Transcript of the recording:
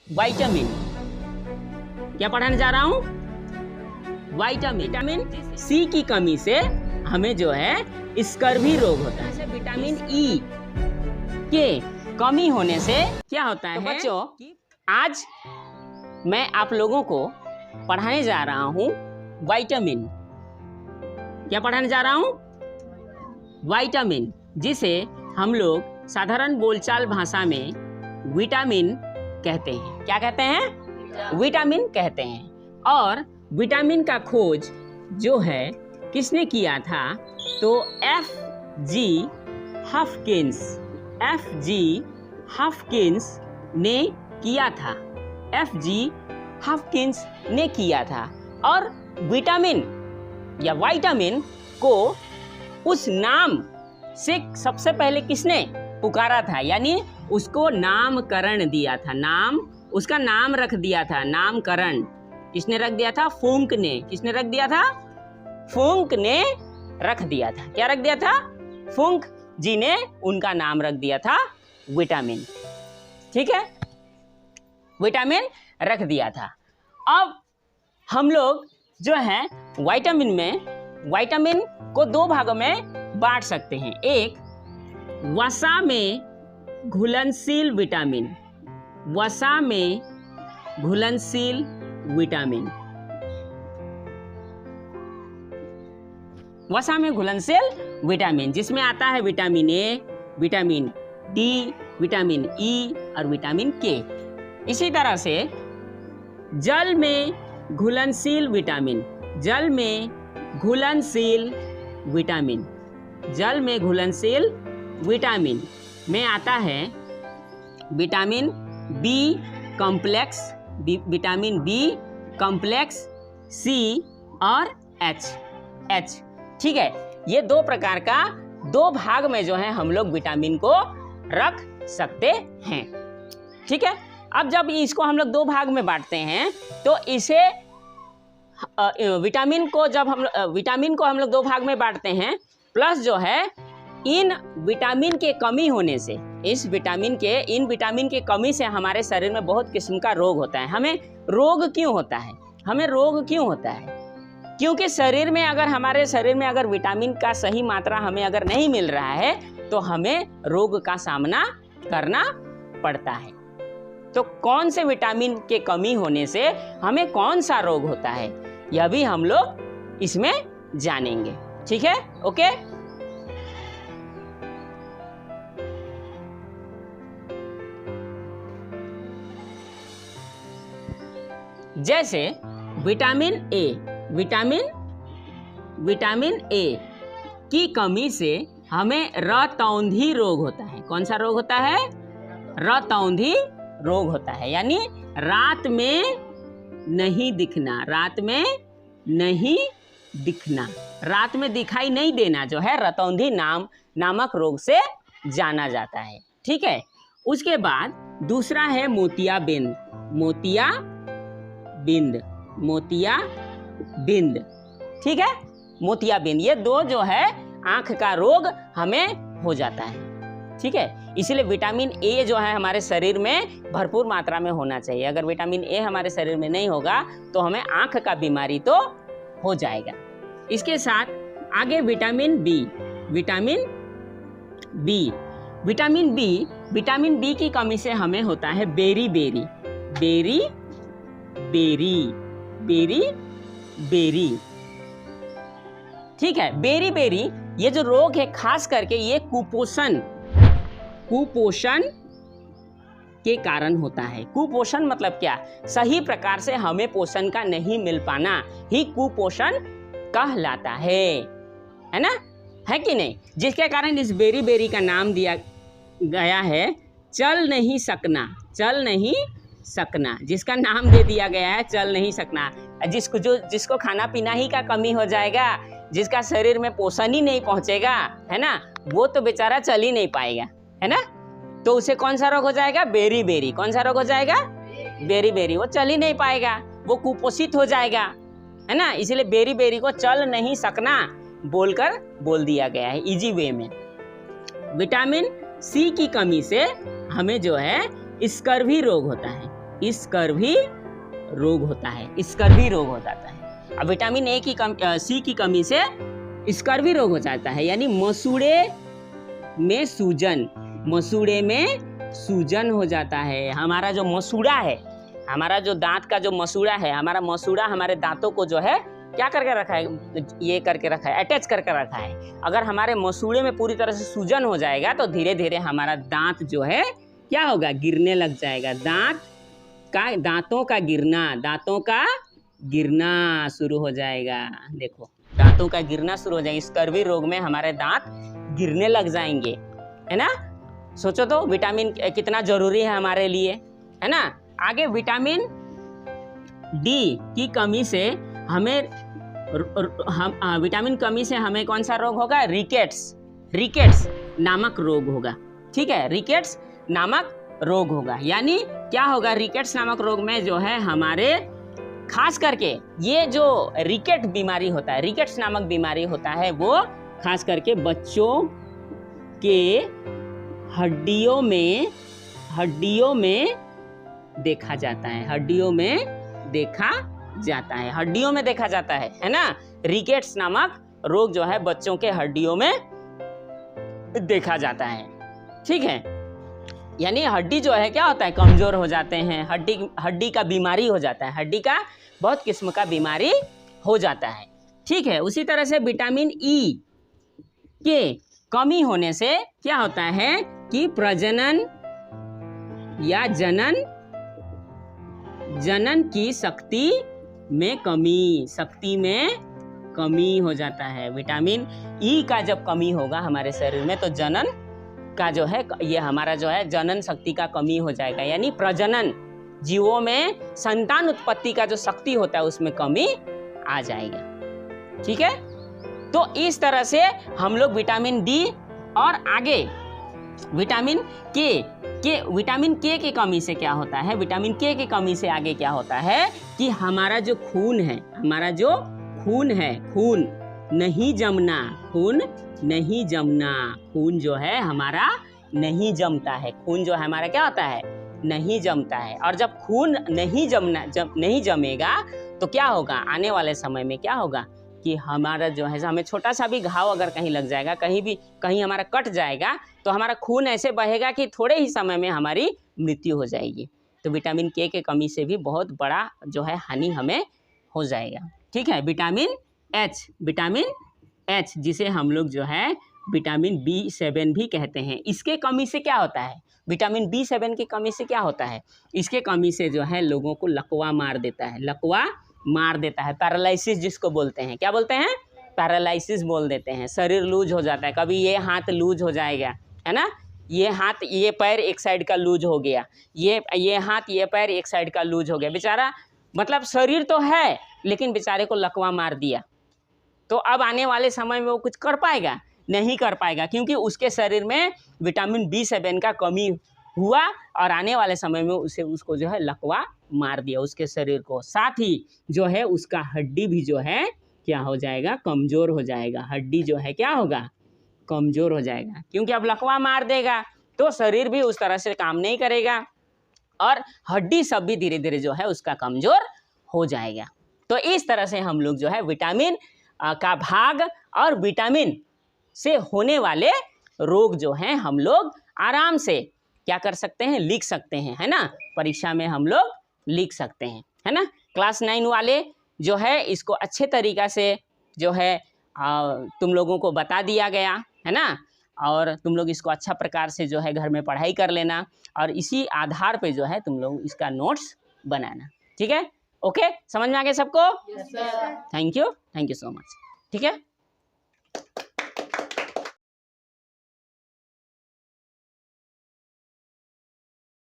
Vitamin, क्या पढ़ाने जा रहा हूँ? विटामिन सी की कमी से हमें जो है स्कर्वी रोग होता है। विटामिन ई के कमी होने से क्या होता है? तो बच्चों, आज मैं आप लोगों को पढ़ाने जा रहा हूँ विटामिन। क्या पढ़ाने जा रहा हूँ? विटामिन, जिसे हम लोग साधारण बोलचाल भाषा में विटामिन कहते हैं। क्या कहते हैं? विटामिन कहते हैं। और विटामिन का खोज जो है किसने किया था? तो F.G. हॉपकिंस ने किया था। F.G. हॉपकिंस ने किया था। और विटामिन या विटामिन को उस नाम से सबसे पहले किसने पुकारा था? यानी उसको नामकरण दिया था। उसका नाम रख दिया था। नामकरण किसने रख दिया था? फुंक ने। किसने रख दिया था? फुंक ने रख दिया था। क्या रख दिया था? फुंक जी ने उनका नाम रख दिया था विटामिन। ठीक है, विटामिन रख दिया था। अब हम लोग जो है विटामिन को दो भागों में बांट सकते हैं। एक वसा में घुलनशील विटामिन, वसा में घुलनशील विटामिन, वसा में घुलनशील विटामिन, जिसमें आता है vitamin A, vitamin D, vitamin E और विटामिन के। इसी तरह से जल में घुलनशील विटामिन, जल में घुलनशील विटामिन, जल में घुलनशील विटामिन में आता है vitamin B complex, vitamin B complex, C और एच। ठीक है, ये दो प्रकार का दो भाग में जो है हम लोग विटामिन को रख सकते हैं। ठीक है, अब जब इसको हम लोग दो भाग में बांटते हैं तो इसे विटामिन को हम लोग दो भाग में बांटते हैं, प्लस जो है इन विटामिन के कमी होने से, इन विटामिन के कमी से हमारे शरीर में बहुत किस्म का रोग होता है। हमें रोग क्यों होता है? क्योंकि हमारे शरीर में अगर विटामिन का सही मात्रा हमें अगर नहीं मिल रहा है तो हमें रोग का सामना करना पड़ता है। तो कौन से विटामिन के कमी होने से हमें कौन सा रोग होता है, यह भी हम लोग इसमें जानेंगे। ठीक है, ओके। जैसे विटामिन ए की कमी से हमें रतौंधी रोग होता है। कौन सा रोग होता है? रतौंधी रोग होता है, यानी रात में नहीं दिखना, रात में दिखाई नहीं देना जो है रतौंधी नामक रोग से जाना जाता है। ठीक है, उसके बाद दूसरा है मोतियाबिंद। ठीक है, मोतियाबिंद, ये दो जो है आंख का रोग हमें हो जाता है। ठीक है, इसलिए विटामिन ए जो है हमारे शरीर में भरपूर मात्रा में होना चाहिए। अगर विटामिन ए हमारे शरीर में नहीं होगा तो हमें आंख का बीमारी तो हो जाएगा। इसके साथ आगे विटामिन बी की कमी से हमें होता है बेरी। ठीक है, बेरी ये जो रोग है खास करके ये कुपोषण के कारण होता है। कुपोषण मतलब क्या? सही प्रकार से हमें पोषण का नहीं मिल पाना ही कुपोषण कहलाता है ना? है कि नहीं? जिसके कारण इस बेरी का नाम दिया गया है चल नहीं सकना, जिसका नाम दे दिया गया है चल नहीं सकना। जिसको खाना पीना ही का कमी हो जाएगा, जिसका शरीर में पोषण ही नहीं पहुंचेगा, है ना, वो तो बेचारा चल ही नहीं पाएगा, है ना। तो उसे कौन सा रोग हो जाएगा? बेरी। कौन सा रोग हो जाएगा? बेरी। वो चल ही नहीं पाएगा, वो कुपोषित हो जाएगा, है ना। इसलिए बेरी को चल नहीं सकना बोल दिया गया है इजी वे में। विटामिन सी की कमी से हमें जो है स्कर्वी रोग होता है। स्कर्वी रोग होता है, स्कर्वी रोग हो जाता है। अब विटामिन ए की सी की कमी से स्कर्वी रोग हो जाता है, यानी मसूड़े में सूजन, मसूड़े में सूजन हो जाता है। हमारा जो मसूड़ा है, हमारा जो दांत का जो मसूड़ा है, हमारा मसूड़ा हमारे दांतों को जो है क्या करके रखा है, ये करके रखा है, अटैच करके रखा है। अगर हमारे मसूड़े में पूरी तरह से सूजन हो जाएगा तो धीरे धीरे हमारा दांत जो है क्या होगा, गिरने लग जाएगा। दांतों का गिरना शुरू हो जाएगा। देखो, दांतों का गिरना शुरू हो जाएगा। स्कर्वी रोग में हमारे दांत गिरने लग जाएंगे, है ना। सोचो तो विटामिन कितना जरूरी है हमारे लिए, है ना। आगे विटामिन डी की कमी से विटामिन कमी से हमें कौन सा रोग होगा, रिकेट्स नामक रोग होगा। ठीक है, रिकेट्स नामक रोग होगा। यानी क्या होगा, रिकेट्स नामक रोग में जो है हमारे खास करके ये जो रिकेट बीमारी होता है, रिकेट्स नामक बीमारी होता है, वो खास करके बच्चों के हड्डियों में देखा जाता है, हड्डियों में देखा जाता है ना। रिकेट्स नामक रोग जो है बच्चों के हड्डियों में देखा जाता है। ठीक है, यानी हड्डी जो है क्या होता है, कमजोर हो जाते हैं, हड्डी का बीमारी हो जाता है, हड्डी का बहुत किस्म का बीमारी हो जाता है। ठीक है, उसी तरह से विटामिन ई के कमी होने से क्या होता है कि प्रजनन या जनन की शक्ति में कमी हो जाता है। विटामिन ई का जब कमी होगा हमारे शरीर में तो जनन का जो है, ये हमारा जो है जनन शक्ति का कमी हो जाएगा। यानी प्रजनन, जीवों में संतान उत्पत्ति का जो शक्ति होता है उसमें कमी आ जाएगा। ठीक है, तो इस तरह से हम लोग विटामिन डी और आगे विटामिन के की कमी से क्या होता है, विटामिन के की कमी से आगे क्या होता है कि हमारा जो खून है, खून नहीं जमना, खून जो है हमारा नहीं जमता है, खून जो है हमारा क्या होता है, नहीं जमता है। और जब खून नहीं जमेगा तो क्या होगा, आने वाले समय में क्या होगा कि हमारा जो है, हमें छोटा सा भी घाव अगर कहीं लग जाएगा, कहीं हमारा कट जाएगा तो हमारा खून ऐसे बहेगा कि थोड़े ही समय में हमारी मृत्यु हो जाएगी। तो विटामिन के कमी से भी बहुत बड़ा जो है हानि हमें हो जाएगा। ठीक है, विटामिन एच जिसे हम लोग जो है विटामिन B7 भी कहते हैं, इसके कमी से क्या होता है, विटामिन B7 की कमी से क्या होता है, इसके कमी से जो है लोगों को लकवा मार देता है, पैरालिसिस जिसको बोलते हैं, क्या बोलते हैं, पैरालिसिस बोल देते हैं। शरीर लूज हो जाता है, कभी ये हाथ लूज हो जाएगा, है ना, ये हाथ ये पैर एक साइड का लूज हो गया, ये हाथ ये पैर एक साइड का लूज हो गया, बेचारा मतलब शरीर तो है लेकिन बेचारे को लकवा मार दिया। तो अब आने वाले समय में वो कुछ कर पाएगा, नहीं कर पाएगा, क्योंकि उसके शरीर में विटामिन B7 का कमी हुआ और आने वाले समय में उसको जो है लकवा मार दिया उसके शरीर को। साथ ही जो है उसका हड्डी भी जो है क्या हो जाएगा, कमज़ोर हो जाएगा, हड्डी जो है क्या होगा, कमज़ोर हो जाएगा, क्योंकि अब लकवा मार देगा तो शरीर भी उस तरह से काम नहीं करेगा और हड्डी सब भी धीरे धीरे जो है उसका कमज़ोर हो जाएगा। तो इस तरह से हम लोग जो है विटामिन का भाग और विटामिन से होने वाले रोग जो हैं हम लोग आराम से क्या कर सकते हैं, लिख सकते हैं, है ना, परीक्षा में हम लोग लिख सकते हैं, है ना। क्लास 9 वाले जो है इसको अच्छे तरीक़ा से जो है तुम लोगों को बता दिया गया, है ना, और तुम लोग इसको अच्छा प्रकार से जो है घर में पढ़ाई कर लेना और इसी आधार पे जो है तुम लोग इसका नोट्स बनाना। ठीक है, ओके, समझ में आ गया सबको? Yes sir. Thank you so much. ठीक है।